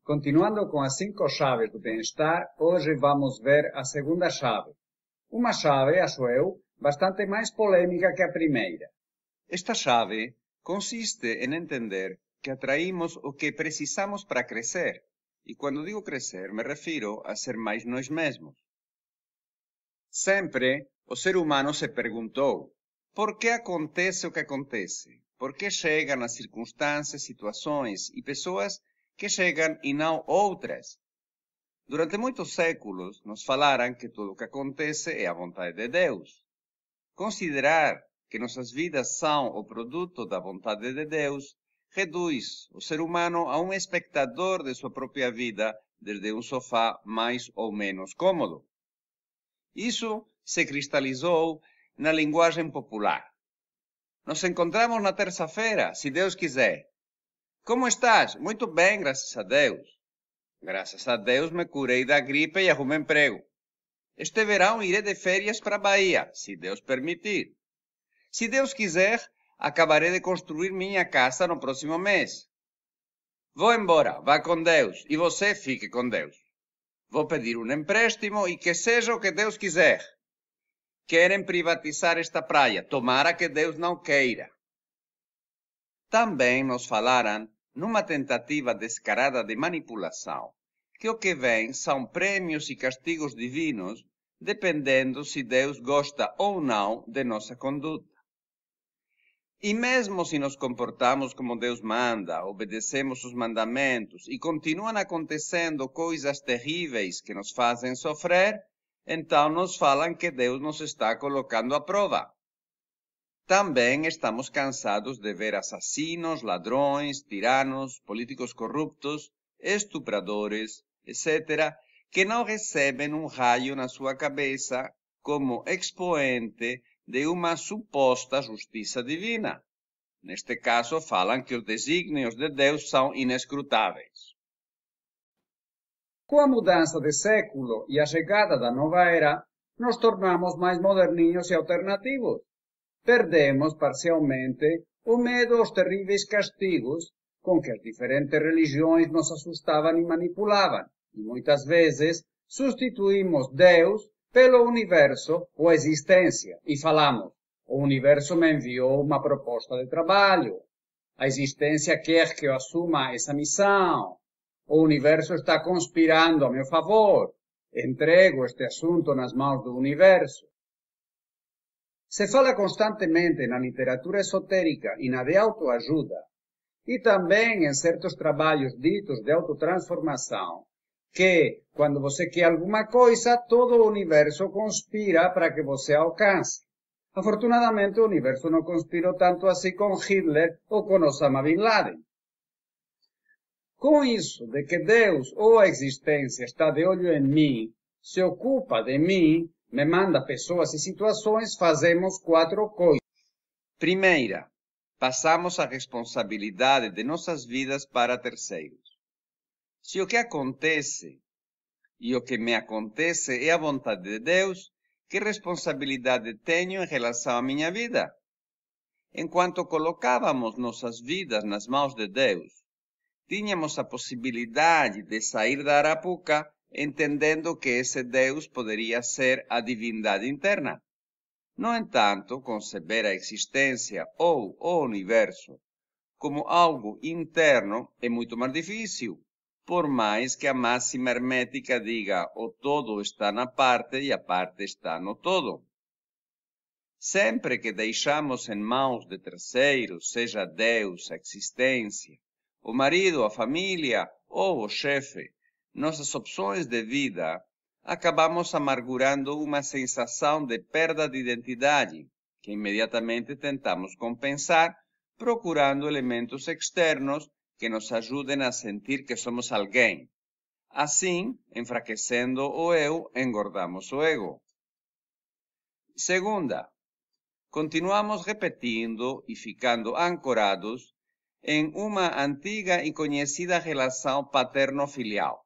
Continuando com as 5 chaves do bem-estar, hoje vamos ver a segunda chave. Uma chave, acho eu, bastante mais polêmica que a primeira. Esta chave consiste em entender que atraímos o que precisamos para crescer. E quando digo crescer, me refiro a ser mais nós mesmos. Sempre o ser humano se perguntou: por que acontece o que acontece? Por que chegam as circunstâncias, situações e pessoas que chegam e não outras? Durante muitos séculos nos falaram que tudo o que acontece é a vontade de Deus. Considerar que nossas vidas são o produto da vontade de Deus reduz o ser humano a um espectador de sua própria vida desde um sofá mais ou menos cômodo. Isso se cristalizou na linguagem popular. Nos encontramos na terça-feira, se Deus quiser. Como estás? Muito bem, graças a Deus. Graças a Deus me curei da gripe e arrumei emprego. Este verão irei de férias para a Bahia, se Deus permitir. Se Deus quiser, acabarei de construir minha casa no próximo mês. Vou embora, vá com Deus, e você fique com Deus. Vou pedir um empréstimo e que seja o que Deus quiser. Querem privatizar esta praia, tomara que Deus não queira. Também nos falaram, numa tentativa descarada de manipulação, que o que vem são prêmios e castigos divinos, dependendo se Deus gosta ou não de nossa conduta. E mesmo se nos comportamos como Deus manda, obedecemos os mandamentos e continuam acontecendo coisas terríveis que nos fazem sofrer, então nos falam que Deus nos está colocando à prova. Também estamos cansados de ver assassinos, ladrões, tiranos, políticos corruptos, estupradores, etc., que não recebem um raio na sua cabeça como expoente de uma suposta justiça divina. Neste caso, falam que os desígnios de Deus são inescrutáveis. Com a mudança de século e a chegada da nova era, nos tornamos mais moderninhos e alternativos. Perdemos parcialmente o medo aos terríveis castigos com que as diferentes religiões nos assustavam e manipulavam, e muitas vezes substituímos Deus pelo universo ou existência e falamos: o universo me enviou uma proposta de trabalho, a existência quer que eu assuma essa missão, o universo está conspirando a meu favor, entrego este assunto nas mãos do universo. Se fala constantemente na literatura esotérica e na de autoajuda, e também em certos trabalhos ditos de autotransformação, que, quando você quer alguma coisa, todo o universo conspira para que você alcance. Afortunadamente, o universo não conspirou tanto assim com Hitler ou com Osama Bin Laden. Com isso de que Deus ou a existência está de olho em mim, se ocupa de mim, me manda pessoas e situações, fazemos 4 coisas. Primeira, passamos a responsabilidade de nossas vidas para terceiros. Se o que acontece e o que me acontece é a vontade de Deus, que responsabilidade tenho em relação à minha vida? Enquanto colocávamos nossas vidas nas mãos de Deus, tínhamos a possibilidade de sair da arapuca entendendo que esse Deus poderia ser a divindade interna. No entanto, conceber a existência ou o universo como algo interno é muito mais difícil, por mais que a máxima hermética diga o todo está na parte e a parte está no todo. Sempre que deixamos em mãos de terceiros, seja Deus, a existência, o marido, a família ou o chefe, nossas opções de vida, acabamos amargurando uma sensação de perda de identidade, que imediatamente tentamos compensar, procurando elementos externos que nos ajudem a sentir que somos alguém. Assim, enfraquecendo o eu, engordamos o ego. Segunda, continuamos repetindo e ficando ancorados em uma antiga e conhecida relação paterno-filial,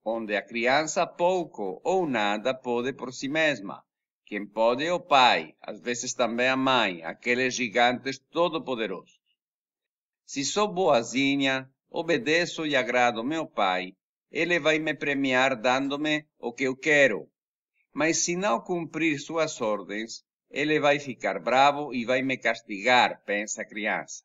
onde a criança pouco ou nada pode por si mesma. Quem pode é o pai, às vezes também a mãe, aqueles gigantes todo-poderosos. Se sou boazinha, obedeço e agrado meu pai, ele vai me premiar dando-me o que eu quero. Mas se não cumprir suas ordens, ele vai ficar bravo e vai me castigar, pensa a criança.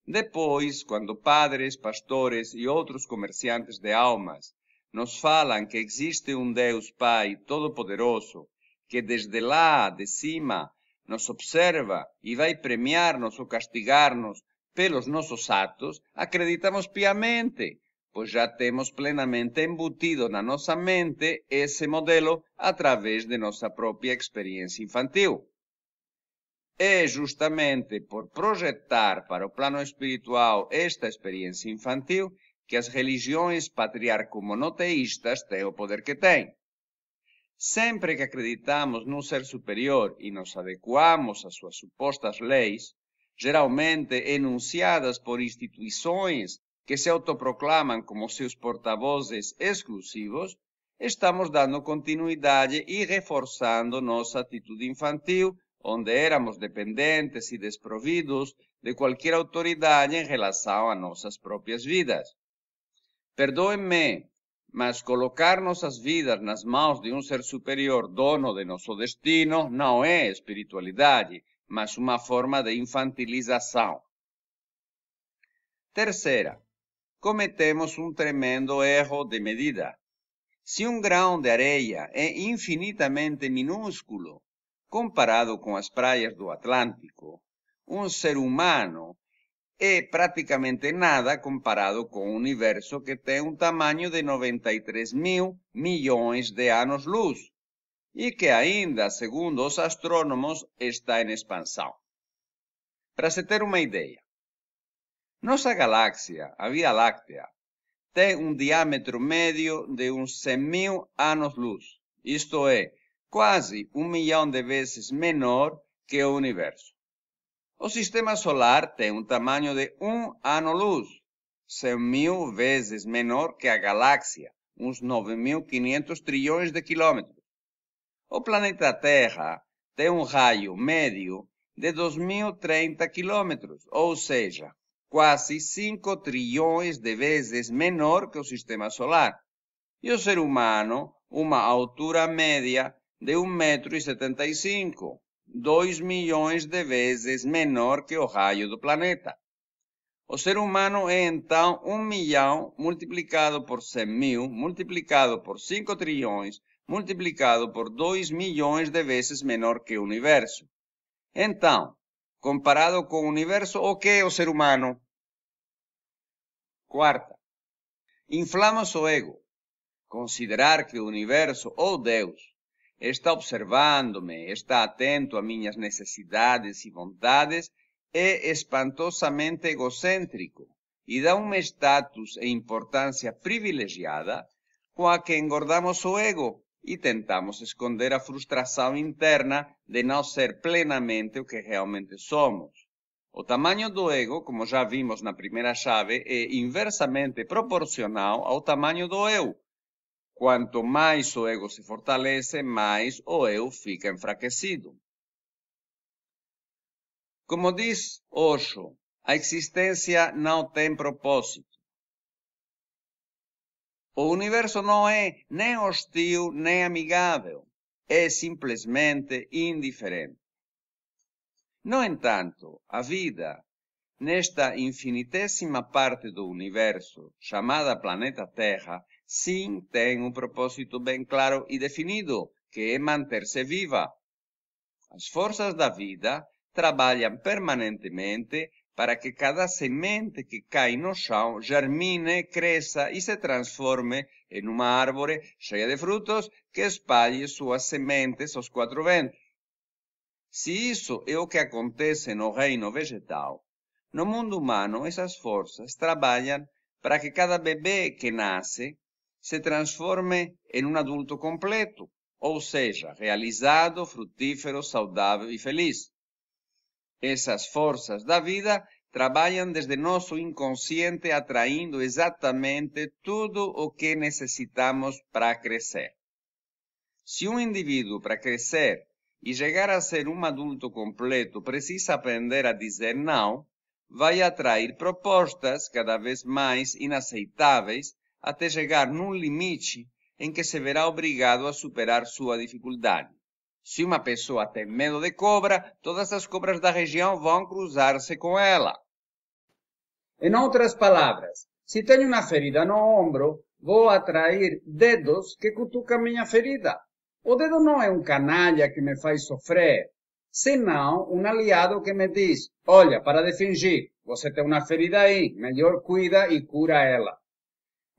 Depois, quando padres, pastores e outros comerciantes de almas nos falam que existe um Deus Pai Todo-Poderoso, que desde lá de cima nos observa e vai premiar-nos ou castigar-nos pelos nossos atos, acreditamos piamente, pois já temos plenamente embutido na nossa mente esse modelo através de nossa própria experiência infantil. É justamente por projetar para o plano espiritual esta experiência infantil que as religiões patriarco-monoteístas têm o poder que têm. Sempre que acreditamos num ser superior e nos adequamos às suas supostas leis, geralmente enunciadas por instituições que se autoproclamam como seus porta-vozes exclusivos, estamos dando continuidade e reforçando nossa atitude infantil, onde éramos dependentes e desprovidos de qualquer autoridade em relação a nossas próprias vidas. Perdoem-me, mas colocar nossas vidas nas mãos de um ser superior, dono de nosso destino, não é espiritualidade, mas uma forma de infantilização. Terceira, cometemos um tremendo erro de medida. Se um grão de areia é infinitamente minúsculo, comparado com as praias do Atlântico, um ser humano é praticamente nada comparado com o universo que tem um tamanho de 93 mil milhões de anos-luz e que ainda, segundo os astrônomos, está em expansão. Para se ter uma ideia, nossa galáxia, a Via Láctea, tem um diâmetro médio de uns 100 mil anos-luz, isto é, quase 1 milhão de vezes menor que o universo. O sistema solar tem um tamanho de 1 ano-luz, 100 mil vezes menor que a galáxia, uns 9.500 trilhões de quilômetros. O planeta Terra tem um raio médio de 2.030 quilômetros, ou seja, quase 5 trilhões de vezes menor que o sistema solar. E o ser humano, uma altura média de 1,75 m, 2 milhões de vezes menor que o raio do planeta. O ser humano é então 1 milhão multiplicado por 100 mil, multiplicado por 5 trilhões, multiplicado por 2 milhões de vezes menor que o universo. Então, comparado com o universo, o que é o ser humano? Quarta, inflamos o ego. Considerar que o universo ou Deus está observando-me, está atento a minhas necessidades e vontades, é espantosamente egocêntrico e dá um status e importância privilegiada com a que engordamos o ego e tentamos esconder a frustração interna de não ser plenamente o que realmente somos. O tamanho do ego, como já vimos na primeira chave, é inversamente proporcional ao tamanho do eu. Quanto mais o ego se fortalece, mais o eu fica enfraquecido. Como diz Osho, a existência não tem propósito. O universo não é nem hostil nem amigável, é simplesmente indiferente. No entanto, a vida, nesta infinitésima parte do universo, chamada planeta Terra, sim tem um propósito bem claro e definido, que é manter-se viva. As forças da vida trabalham permanentemente para que cada semente que cai no chão germine, cresça e se transforme em uma árvore cheia de frutos que espalhe suas sementes aos quatro ventos. Se isso é o que acontece no reino vegetal, no mundo humano essas forças trabalham para que cada bebê que nasce se transforme em um adulto completo, ou seja, realizado, frutífero, saudável e feliz. Essas forças da vida trabalham desde nosso inconsciente atraindo exatamente tudo o que necessitamos para crescer. Se um indivíduo, para crescer e chegar a ser um adulto completo, precisa aprender a dizer não, vai atrair propostas cada vez mais inaceitáveis até chegar num limite em que se verá obrigado a superar sua dificuldade. Se uma pessoa tem medo de cobra, todas as cobras da região vão cruzar-se com ela. Em outras palavras, se tenho uma ferida no ombro, vou atrair dedos que cutucam minha ferida. O dedo não é um canalha que me faz sofrer, senão um aliado que me diz: olha, para de fingir, você tem uma ferida aí, melhor cuida e cura ela.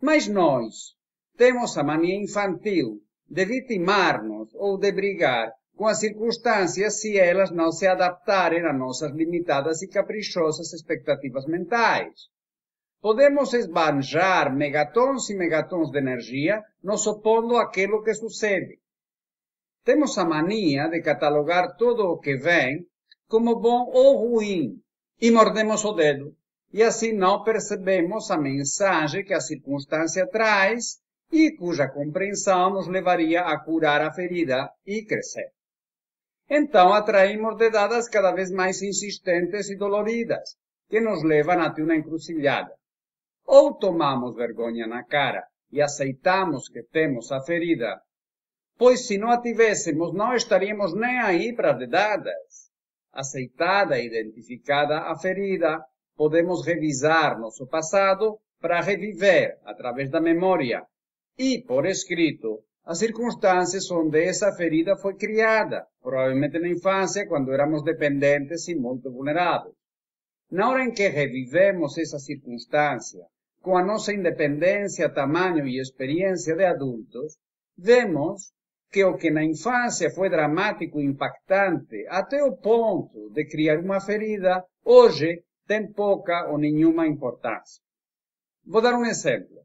Mas nós temos a mania infantil de vitimar-nos ou de brigar com as circunstâncias se elas não se adaptarem a nossas limitadas e caprichosas expectativas mentais. Podemos esbanjar megatons e megatons de energia nos opondo àquilo que sucede. Temos a mania de catalogar tudo o que vem como bom ou ruim e mordemos o dedo. E assim não percebemos a mensagem que a circunstância traz e cuja compreensão nos levaria a curar a ferida e crescer. Então atraímos dedadas cada vez mais insistentes e doloridas, que nos levam até uma encruzilhada. Ou tomamos vergonha na cara e aceitamos que temos a ferida, pois se não a tivéssemos não estaríamos nem aí para as dedadas. Aceitada e identificada a ferida, podemos revisar nosso passado para reviver, através da memória e por escrito, as circunstâncias onde essa ferida foi criada, provavelmente na infância, quando éramos dependentes e muito vulneráveis. Na hora em que revivemos essa circunstância, com a nossa independência, tamanho e experiência de adultos, vemos que o que na infância foi dramático e impactante até o ponto de criar uma ferida, hoje tem pouca ou nenhuma importância. Vou dar um exemplo.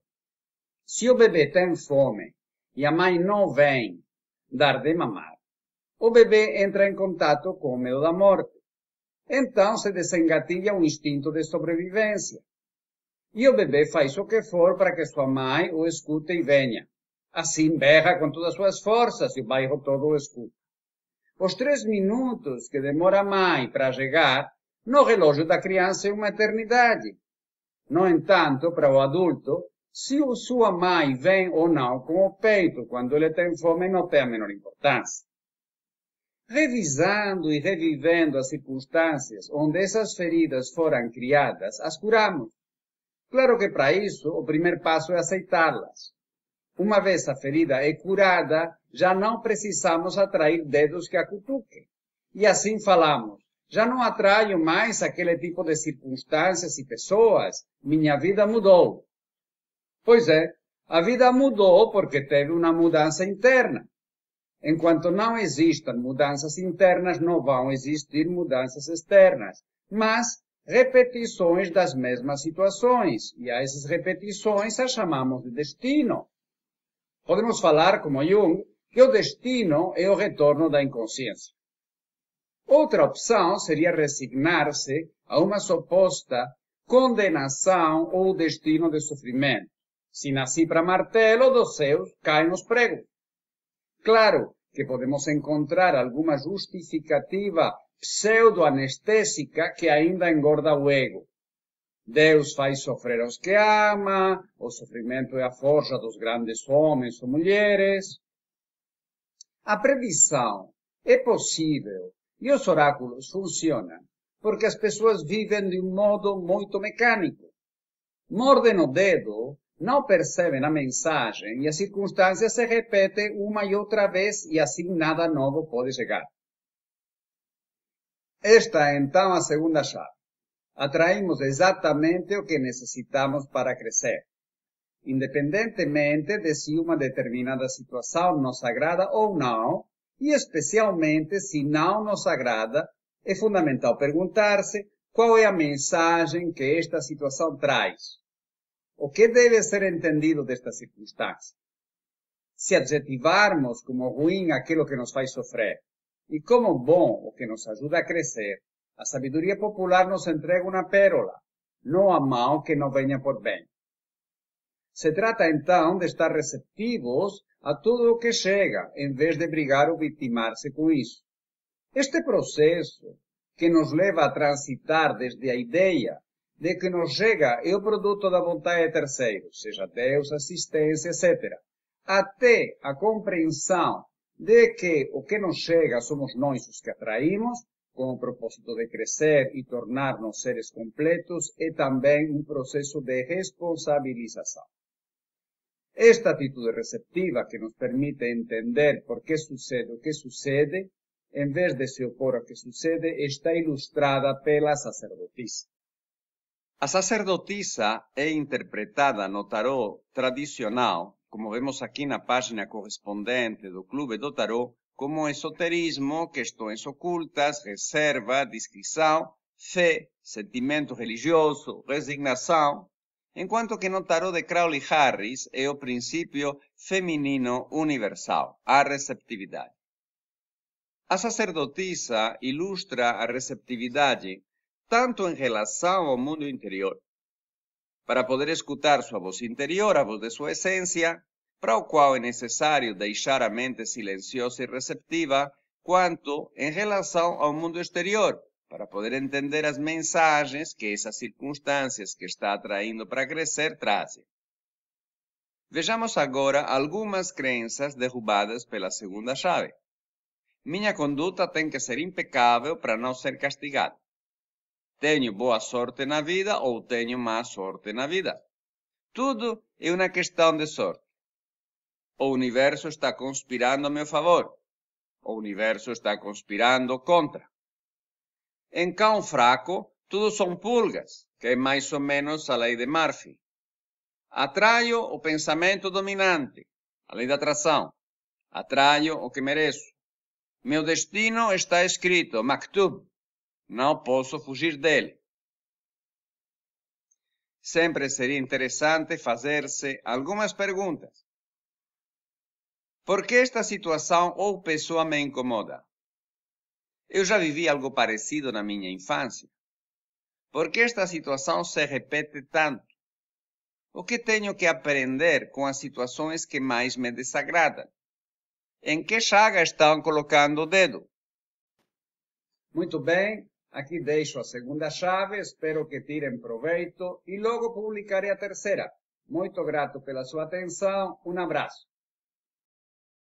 Se o bebê tem fome e a mãe não vem dar de mamar, o bebê entra em contato com o medo da morte. Então se desengatilha um instinto de sobrevivência. E o bebê faz o que for para que sua mãe o escute e venha. Assim berra com todas as suas forças e o bairro todo o escuta. Os 3 minutos que demora a mãe para chegar, no relógio da criança é uma eternidade. No entanto, para o adulto, se sua mãe vem ou não com o peito quando ele tem fome não tem a menor importância. Revisando e revivendo as circunstâncias onde essas feridas foram criadas, as curamos. Claro que para isso o primeiro passo é aceitá-las. Uma vez a ferida é curada, já não precisamos atrair dedos que a cutuquem. E assim falamos, já não atraio mais aquele tipo de circunstâncias e pessoas, minha vida mudou. Pois é, a vida mudou porque teve uma mudança interna. Enquanto não existam mudanças internas, não vão existir mudanças externas, mas repetições das mesmas situações, e a essas repetições as chamamos de destino. Podemos falar, como Jung, que o destino é o retorno da inconsciência. Outra opção seria resignar-se a uma suposta condenação ou destino de sofrimento. Se nasci para martelo, dos céus caem os pregos. Claro que podemos encontrar alguma justificativa pseudo-anestésica que ainda engorda o ego. Deus faz sofrer aos que ama, o sofrimento é a forja dos grandes homens ou mulheres. A previsão é possível e os oráculos funcionam porque as pessoas vivem de um modo muito mecânico. Mordem o dedo, não percebem a mensagem e as circunstâncias se repetem uma e outra vez e assim nada novo pode chegar. Esta é então a segunda chave. Atraímos exatamente o que necessitamos para crescer, independentemente de se uma determinada situação nos agrada ou não, e especialmente se não nos agrada, é fundamental perguntar-se qual é a mensagem que esta situação traz. O que deve ser entendido desta circunstância? Se adjetivarmos como ruim aquilo que nos faz sofrer e como bom o que nos ajuda a crescer, a sabedoria popular nos entrega uma pérola, não a mão que não venha por bem. Se trata então de estar receptivos a tudo o que chega, em vez de brigar ou vitimar-se com isso. Este processo, que nos leva a transitar desde a ideia de que nos chega é o produto da vontade de terceiros, seja Deus, assistência, etc., até a compreensão de que o que nos chega somos nós os que atraímos, com o propósito de crescer e tornar-nos seres completos, é também um processo de responsabilização. Esta atitude receptiva que nos permite entender por que sucede o que sucede, em vez de se opor ao que sucede, está ilustrada pela sacerdotisa. A sacerdotisa é interpretada no tarô tradicional, como vemos aqui na página correspondente do Clube do Tarô, como esoterismo, questões ocultas, reserva, discrição, fé, sentimento religioso, resignação, enquanto que no tarô de Crowley Harris é o princípio feminino universal, a receptividade. A sacerdotisa ilustra a receptividade tanto em relação ao mundo interior, para poder escutar sua voz interior, a voz de sua essência, para o qual é necessário deixar a mente silenciosa e receptiva, quanto em relação ao mundo exterior, para poder entender as mensagens que essas circunstâncias que está atraindo para crescer trazem. Vejamos agora algumas crenças derrubadas pela segunda chave. Minha conduta tem que ser impecável para não ser castigado. Tenho boa sorte na vida ou tenho má sorte na vida. Tudo é uma questão de sorte. O universo está conspirando a meu favor. O universo está conspirando contra. Em cão fraco, tudo são pulgas, que é mais ou menos a lei de Murphy. Atraio o pensamento dominante, a lei da atração. Atraio o que mereço. Meu destino está escrito, Maktub. Não posso fugir dele. Sempre seria interessante fazer-se algumas perguntas. Por que esta situação ou pessoa me incomoda? Eu já vivi algo parecido na minha infância. Por que esta situação se repete tanto? O que tenho que aprender com as situações que mais me desagradam? Em que chaga estão colocando o dedo? Muito bem. Aqui deixo a segunda chave, espero que tirem proveito e logo publicarei a terceira. Muito grato pela sua atenção, um abraço.